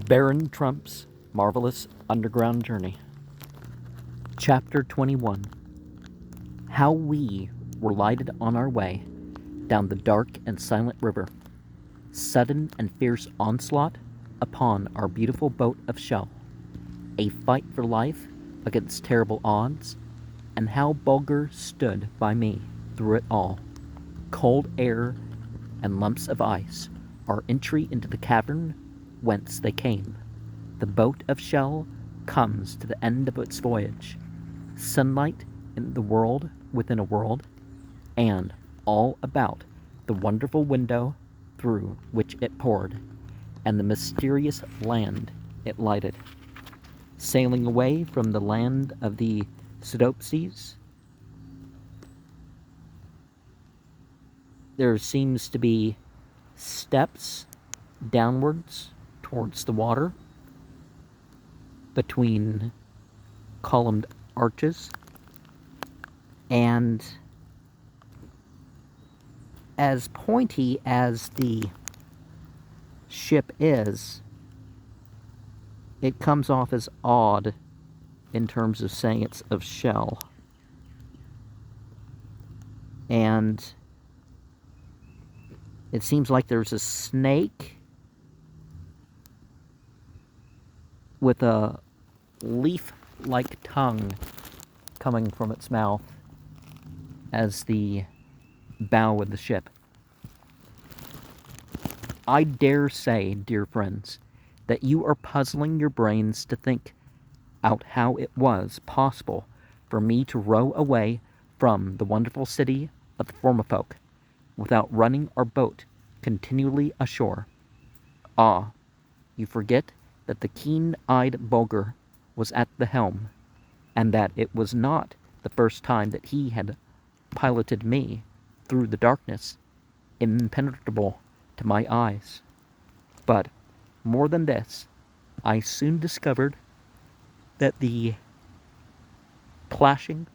Baron Trump's Marvelous Underground Journey. Chapter 21. How we were lighted on our way down the dark and silent river. Sudden and fierce onslaught upon our beautiful boat of shell. A fight for life against terrible odds, and how Bulger stood by me through it all. Cold air and lumps of ice, our entry into the cavern whence they came. The boat of shell comes to the end of its voyage. Sunlight in the world within a world, and all about the wonderful window through which it poured, and the mysterious land it lighted. Sailing away from the land of the Pseudopses, there seems to be steps downwards towards the water between columned arches, and as pointy as the ship is, it comes off as odd in terms of saying it's of shell. And it seems like there's a snake with a leaf-like tongue coming from its mouth as the bow of the ship. I dare say, dear friends, that you are puzzling your brains to think out how it was possible for me to row away from the wonderful city of the Formifolk without running our boat continually ashore. Ah, you forget that the keen-eyed Bulger was at the helm, and that it was not the first time that he had piloted me through the darkness, impenetrable to my eyes. But more than this, I soon discovered that the plashing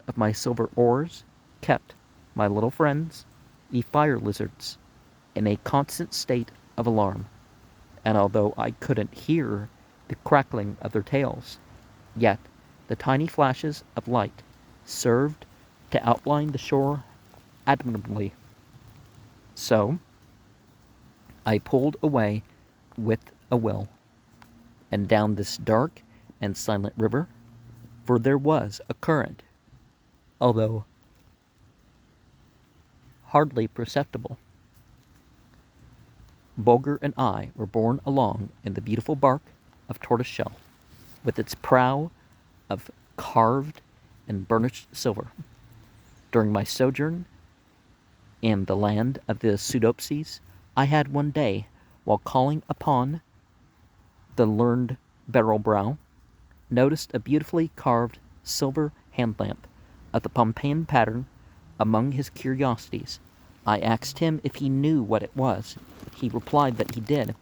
of my silver oars kept my little friends, the fire lizards, in a constant state of alarm, and although I couldn't hear the crackling of their tails, yet the tiny flashes of light served to outline the shore admirably. So I pulled away with a will, and down this dark and silent river, for there was a current, although hardly perceptible. Bulger and I were borne along in the beautiful bark of tortoiseshell, with its prow of carved and burnished silver. During my sojourn in the land of the Pseudopses, I had one day, while calling upon the learned Barrelbrow, noticed a beautifully carved silver hand lamp of the Pompeian pattern among his curiosities. I asked him if he knew what it was. He replied that he did,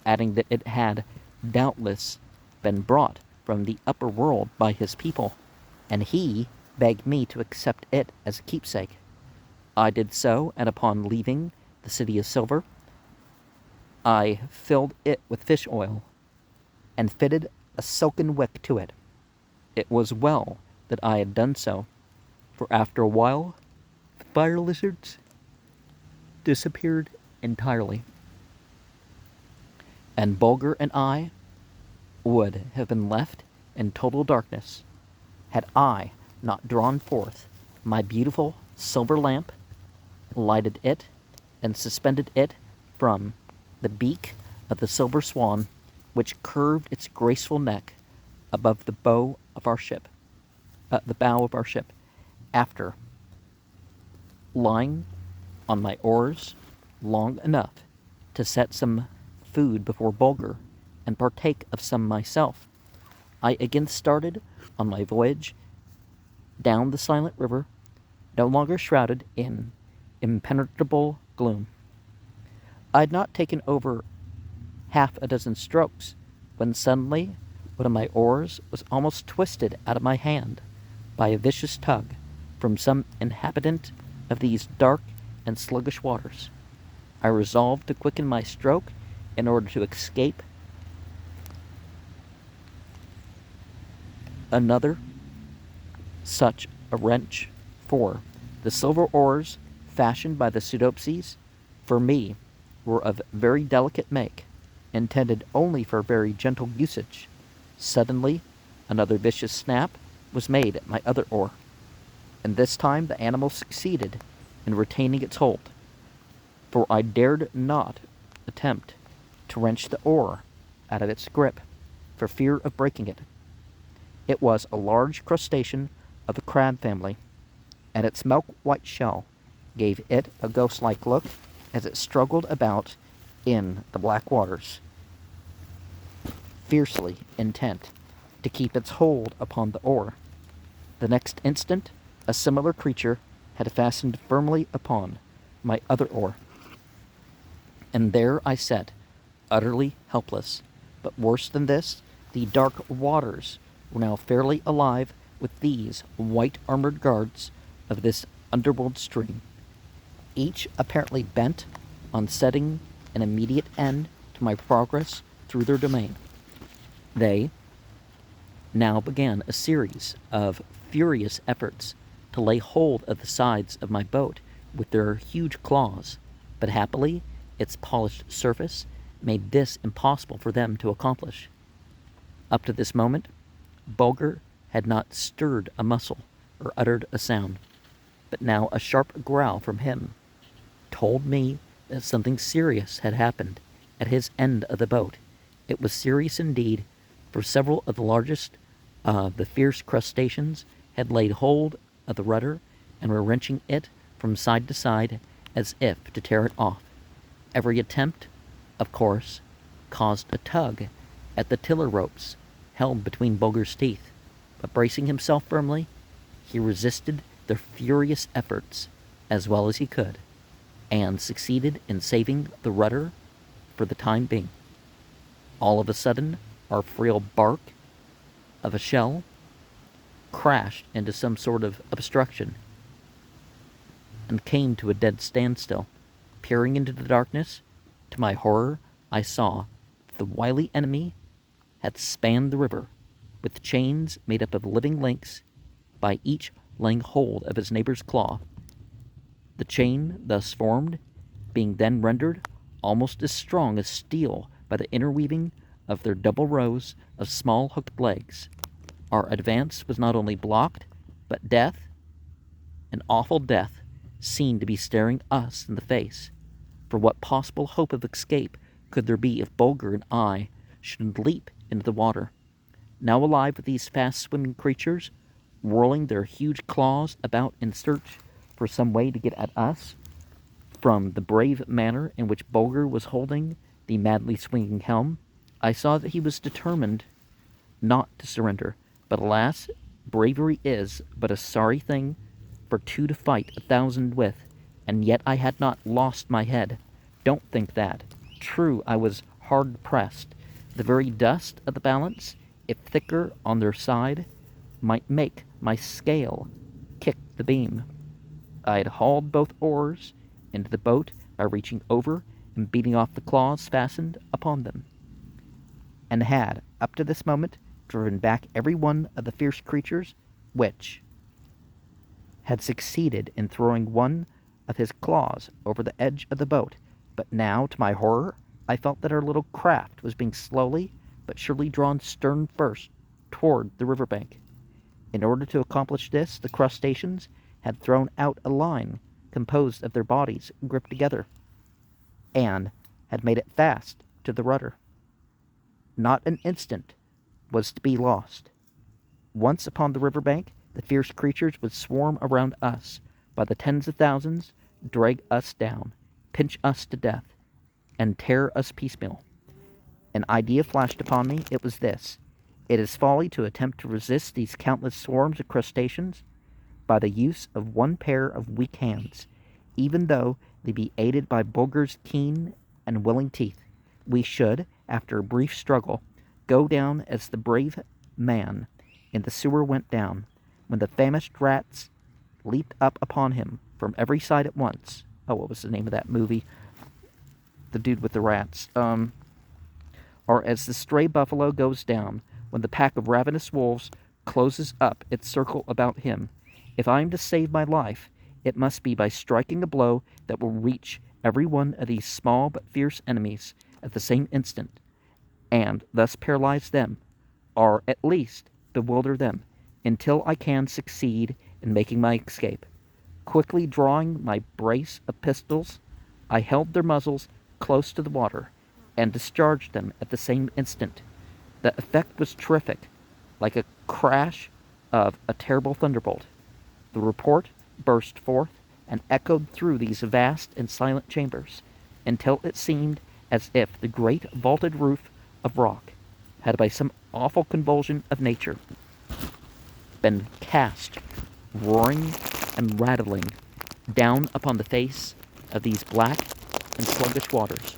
adding that it had doubtless been brought from the upper world by his people, and he begged me to accept it as a keepsake. I did so, and upon leaving the City of Silver, I filled it with fish oil, and fitted a silken wick to it. It was well that I had done so, for after a while the fire lizards disappeared entirely, and Bulger and I would have been left in total darkness had I not drawn forth my beautiful silver lamp, lighted it, and suspended it from the beak of the silver swan, which curved its graceful neck above the bow of our ship, the bow of our ship, after lying on my oars long enough to set some food before Bulger and partake of some myself. I again started on my voyage down the silent river, no longer shrouded in impenetrable gloom. I had not taken over half a dozen strokes when suddenly one of my oars was almost twisted out of my hand by a vicious tug from some inhabitant of these dark and sluggish waters. I resolved to quicken my stroke in order to escape Another such a wrench, for the silver oars fashioned by the Pseudopses for me were of very delicate make, intended only for very gentle usage. Suddenly, another vicious snap was made at my other oar, and this time the animal succeeded in retaining its hold, for I dared not attempt to wrench the oar out of its grip for fear of breaking it. It was a large crustacean of the crab family, and its milk-white shell gave it a ghost-like look as it struggled about in the black waters, fiercely intent to keep its hold upon the oar. The next instant, a similar creature had fastened firmly upon my other oar, and there I sat, utterly helpless. But worse than this, the dark waters were now fairly alive with these white-armored guards of this underworld stream, each apparently bent on setting an immediate end to my progress through their domain. They now began a series of furious efforts to lay hold of the sides of my boat with their huge claws, but happily its polished surface made this impossible for them to accomplish. Up to this moment, Bulger had not stirred a muscle or uttered a sound, but now a sharp growl from him told me that something serious had happened at his end of the boat. It was serious indeed, for several of the largest of the fierce crustaceans had laid hold of the rudder and were wrenching it from side to side as if to tear it off. Every attempt, of course, caused a tug at the tiller ropes held between Bulger's teeth, but bracing himself firmly, he resisted their furious efforts as well as he could, and succeeded in saving the rudder for the time being. All of a sudden, our frail bark of a shell crashed into some sort of obstruction and came to a dead standstill. Peering into the darkness, to my horror, I saw the wily enemy had spanned the river with chains made up of living links, by each laying hold of his neighbor's claw. The chain thus formed being then rendered almost as strong as steel by the interweaving of their double rows of small hooked legs. Our advance was not only blocked, but death, an awful death, seemed to be staring us in the face. For what possible hope of escape could there be if Bulger and I should leap into the water? Now alive with these fast-swimming creatures, whirling their huge claws about in search for some way to get at us, from the brave manner in which Bulger was holding the madly swinging helm, I saw that he was determined not to surrender. But alas, bravery is but a sorry thing for two to fight 1,000 with, and yet I had not lost my head. Don't think that. True, I was hard pressed. The very dust of the balance, if thicker on their side, might make my scale kick the beam. I had hauled both oars into the boat by reaching over and beating off the claws fastened upon them, and had, up to this moment, driven back every one of the fierce creatures which had succeeded in throwing one of his claws over the edge of the boat. But now, to my horror, I felt that our little craft was being slowly but surely drawn stern first toward the riverbank. In order to accomplish this, the crustaceans had thrown out a line composed of their bodies gripped together, and had made it fast to the rudder. Not an instant was to be lost. Once upon the riverbank, the fierce creatures would swarm around us by the tens of thousands, drag us down, pinch us to death, and tear us piecemeal. An idea flashed upon me. It was this: it is folly to attempt to resist these countless swarms of crustaceans by the use of one pair of weak hands, even though they be aided by Bulger's keen and willing teeth. We should, after a brief struggle, go down as the brave man in the sewer went down, when the famished rats leaped up upon him from every side at once. Oh, what was the name of that movie? The dude with the rats. Or as the stray buffalo goes down when the pack of ravenous wolves closes up its circle about him. If I am to save my life, it must be by striking a blow that will reach every one of these small but fierce enemies at the same instant, and thus paralyze them, or at least bewilder them, until I can succeed in making my escape. Quickly drawing my brace of pistols, I held their muzzles close to the water, and discharged them at the same instant. The effect was terrific, like a crash of a terrible thunderbolt. The report burst forth and echoed through these vast and silent chambers, until it seemed as if the great vaulted roof of rock had, by some awful convulsion of nature, been cast, roaring and rattling, down upon the face of these black and sluggish waters.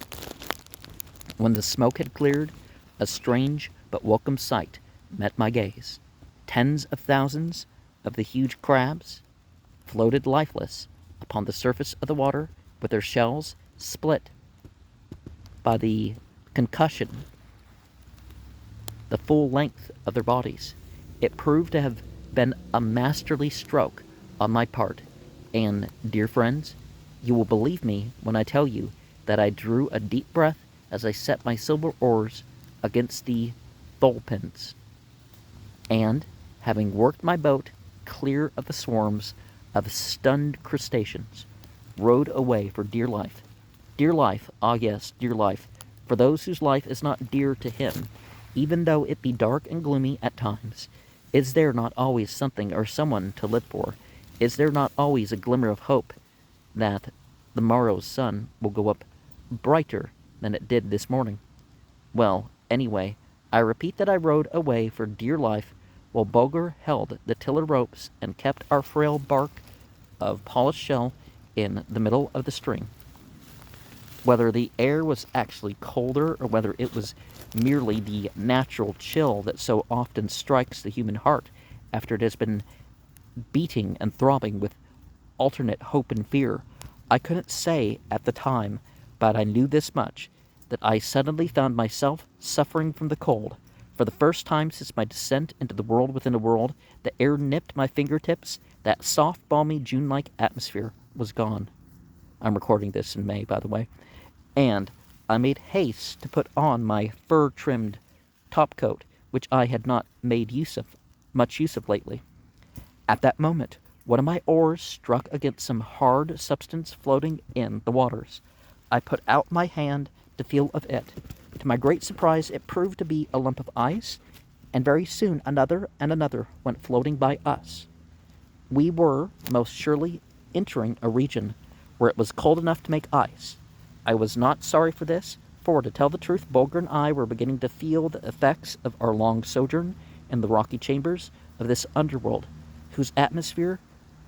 When the smoke had cleared, a strange but welcome sight met my gaze. Tens of thousands of the huge crabs floated lifeless upon the surface of the water, with their shells split by the concussion, the full length of their bodies. It proved to have been a masterly stroke on my part, and, dear friends, you will believe me when I tell you that I drew a deep breath as I set my silver oars against the thole-pins, and, having worked my boat clear of the swarms of stunned crustaceans, rowed away for dear life. Dear life, ah yes, dear life, for those whose life is not dear to him, even though it be dark and gloomy at times. Is there not always something or someone to live for? Is there not always a glimmer of hope that the morrow's sun will go up brighter than it did this morning? Well, anyway, I repeat that I rowed away for dear life, while Bulger held the tiller ropes and kept our frail bark of polished shell in the middle of the stream. Whether the air was actually colder, or whether it was merely the natural chill that so often strikes the human heart after it has been beating and throbbing with alternate hope and fear, I couldn't say at the time, but I knew this much, that I suddenly found myself suffering from the cold. For the first time since my descent into the world within a world, the air nipped my fingertips. That soft, balmy, June-like atmosphere was gone. I'm recording this in May, by the way. And I made haste to put on my fur-trimmed topcoat, which I had not made much use of lately. At that moment, one of my oars struck against some hard substance floating in the waters. I put out my hand to feel of it. To my great surprise, it proved to be a lump of ice, and very soon another and another went floating by us. We were, most surely, entering a region where it was cold enough to make ice. I was not sorry for this, for, to tell the truth, Bulger and I were beginning to feel the effects of our long sojourn in the rocky chambers of this underworld, whose atmosphere,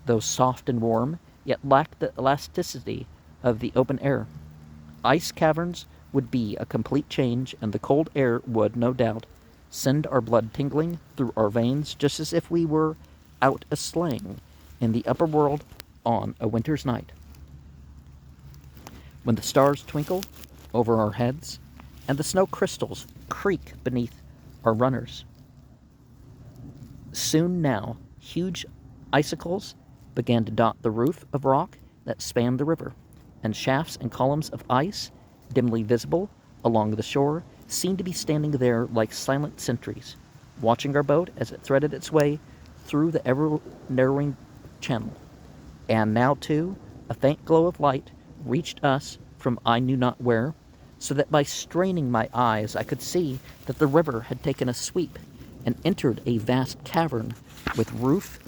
though soft and warm, yet lacked the elasticity of the open air. Ice caverns would be a complete change, and the cold air would, no doubt, send our blood tingling through our veins, just as if we were out a-sleighing in the upper world on a winter's night, when the stars twinkle over our heads and the snow crystals creak beneath our runners. Soon now, huge icicles began to dot the roof of rock that spanned the river, and shafts and columns of ice, dimly visible along the shore, seemed to be standing there like silent sentries, watching our boat as it threaded its way through the ever-narrowing channel. And now, too, a faint glow of light reached us from I knew not where, so that by straining my eyes I could see that the river had taken a sweep and entered a vast cavern with roof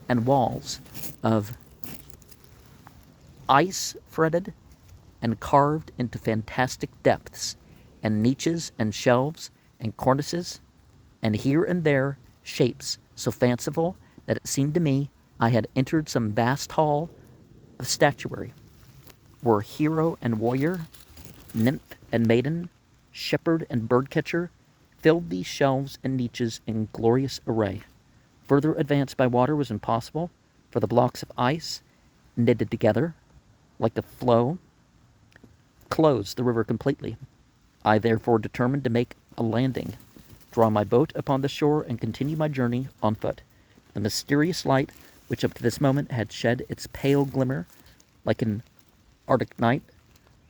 and walls of ice fretted and carved into fantastic depths, and niches and shelves and cornices, and here and there shapes so fanciful that it seemed to me I had entered some vast hall of statuary, where hero and warrior, nymph and maiden, shepherd and birdcatcher filled these shelves and niches in glorious array. Further advance by water was impossible, for the blocks of ice, knitted together like a floe, closed the river completely. I therefore determined to make a landing draw my boat upon the shore, and continue my journey on foot. The mysterious light, which up to this moment had shed its pale glimmer like an Arctic night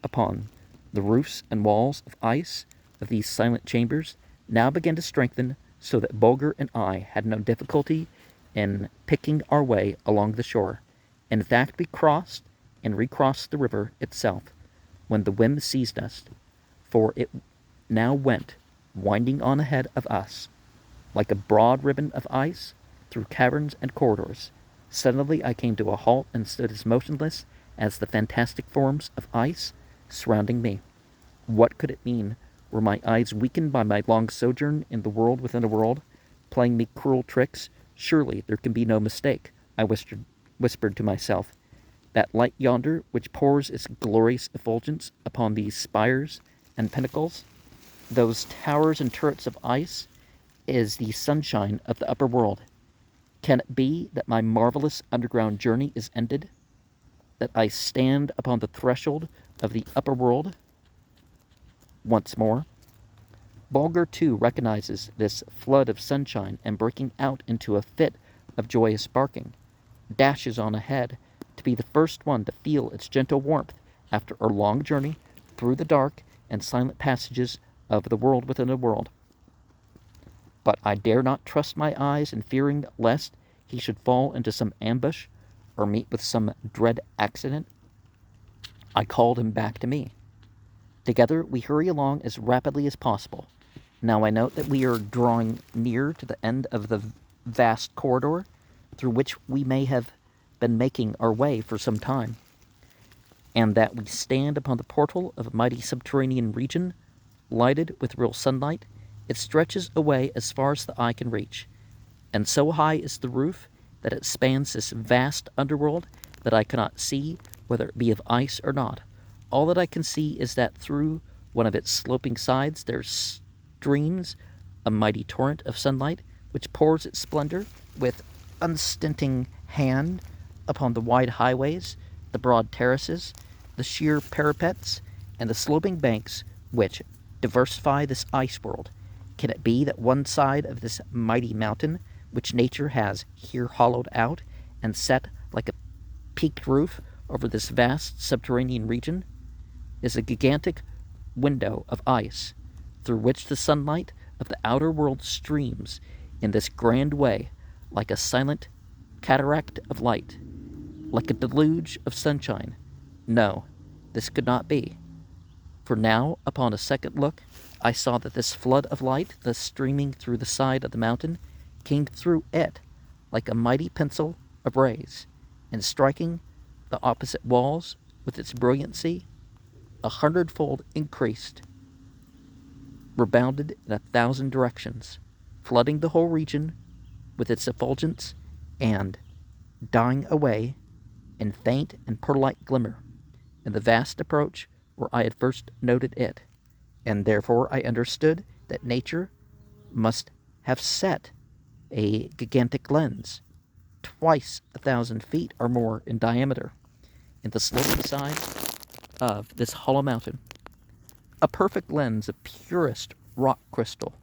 upon the roofs and walls of ice of these silent chambers, now began to strengthen, so that Bulger and I had no difficulty in picking our way along the shore. In fact, we crossed and recrossed the river itself when the whim seized us, for it now went winding on ahead of us like a broad ribbon of ice through caverns and corridors. Suddenly I came to a halt and stood as motionless as the fantastic forms of ice surrounding me. What could it mean? Were my eyes weakened by my long sojourn in the world within a world, playing me cruel tricks? Surely there can be no mistake, I whispered to myself. That light yonder, which pours its glorious effulgence upon these spires and pinnacles, those towers and turrets of ice, is the sunshine of the upper world. Can it be that my marvelous underground journey is ended? That I stand upon the threshold of the upper world once more? Bulger, too, recognizes this flood of sunshine, and breaking out into a fit of joyous barking, dashes on ahead to be the first one to feel its gentle warmth after our long journey through the dark and silent passages of the world within a world. But I dare not trust my eyes, and fearing lest he should fall into some ambush or meet with some dread accident, I called him back to me. Together we hurry along as rapidly as possible. Now I note that we are drawing near to the end of the vast corridor through which we may have been making our way for some time, and that we stand upon the portal of a mighty subterranean region, lighted with real sunlight. It stretches away as far as the eye can reach, and so high is the roof that it spans this vast underworld that I cannot see whether it be of ice or not. All that I can see is that through one of its sloping sides there streams a mighty torrent of sunlight, which pours its splendor with unstinting hand upon the wide highways, the broad terraces, the sheer parapets, and the sloping banks which diversify this ice world. Can it be that one side of this mighty mountain, which nature has here hollowed out and set like a peaked roof over this vast subterranean region, is a gigantic window of ice through which the sunlight of the outer world streams in this grand way like a silent cataract of light, like a deluge of sunshine? No, this could not be. For now, upon a second look, I saw that this flood of light, thus streaming through the side of the mountain, came through it like a mighty pencil of rays, and striking the opposite walls with its brilliancy, 100-fold increased, rebounded in 1,000 directions, flooding the whole region with its effulgence, and dying away in faint and pearl-like glimmer in the vast approach where I had first noted it, and therefore I understood that nature must have set a gigantic lens, twice 1,000 feet or more in diameter, in the sloping side of this hollow mountain, a perfect lens of purest rock crystal,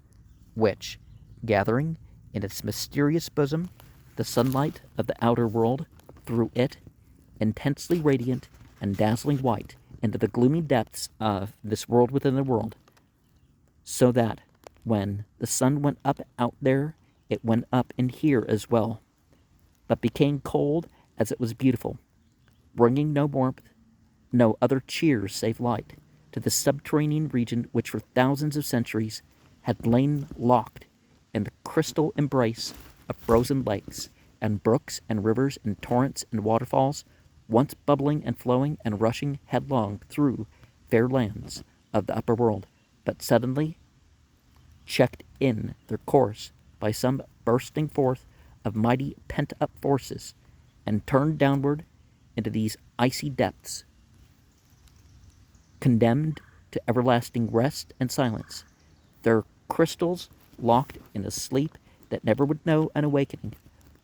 which, gathering in its mysterious bosom the sunlight of the outer world through it, intensely radiant and dazzling white, into the gloomy depths of this world within the world, so that when the sun went up out there, it went up in here as well, but became cold as it was beautiful, bringing no warmth, no other cheers save light, to the subterranean region which for thousands of centuries had lain locked in the crystal embrace of frozen lakes and brooks and rivers and torrents and waterfalls, once bubbling and flowing and rushing headlong through fair lands of the upper world, but suddenly checked in their course by some bursting forth of mighty pent-up forces, and turned downward into these icy depths, condemned to everlasting rest and silence, their crystals locked in a sleep that never would know an awakening,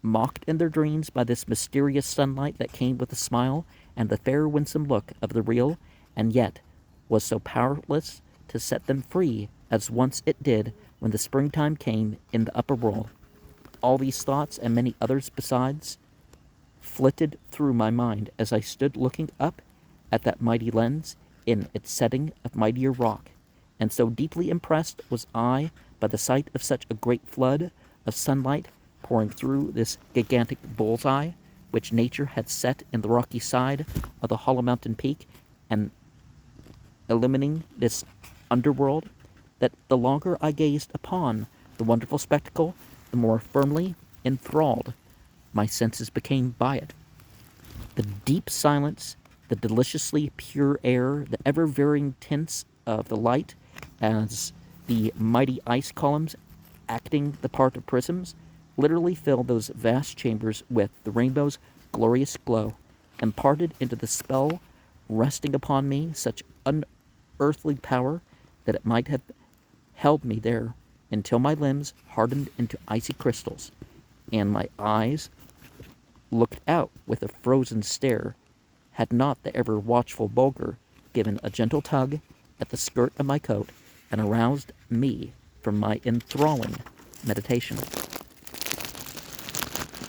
mocked in their dreams by this mysterious sunlight that came with the smile and the fair winsome look of the real, and yet was so powerless to set them free as once it did when the springtime came in the upper world. All these thoughts, and many others besides, flitted through my mind as I stood looking up at that mighty lens in its setting of mightier rock, and so deeply impressed was I by the sight of such a great flood of sunlight pouring through this gigantic bull's-eye, which nature had set in the rocky side of the hollow mountain peak, and illumining this underworld, that the longer I gazed upon the wonderful spectacle, the more firmly enthralled my senses became by it. The deep silence, the deliciously pure air, the ever-varying tints of the light as the mighty ice columns acting the part of prisms literally filled those vast chambers with the rainbow's glorious glow, imparted into the spell resting upon me such unearthly power that it might have held me there until my limbs hardened into icy crystals, and my eyes looked out with a frozen stare, had not the ever watchful Bulger given a gentle tug at the skirt of my coat and aroused me from my enthralling meditation.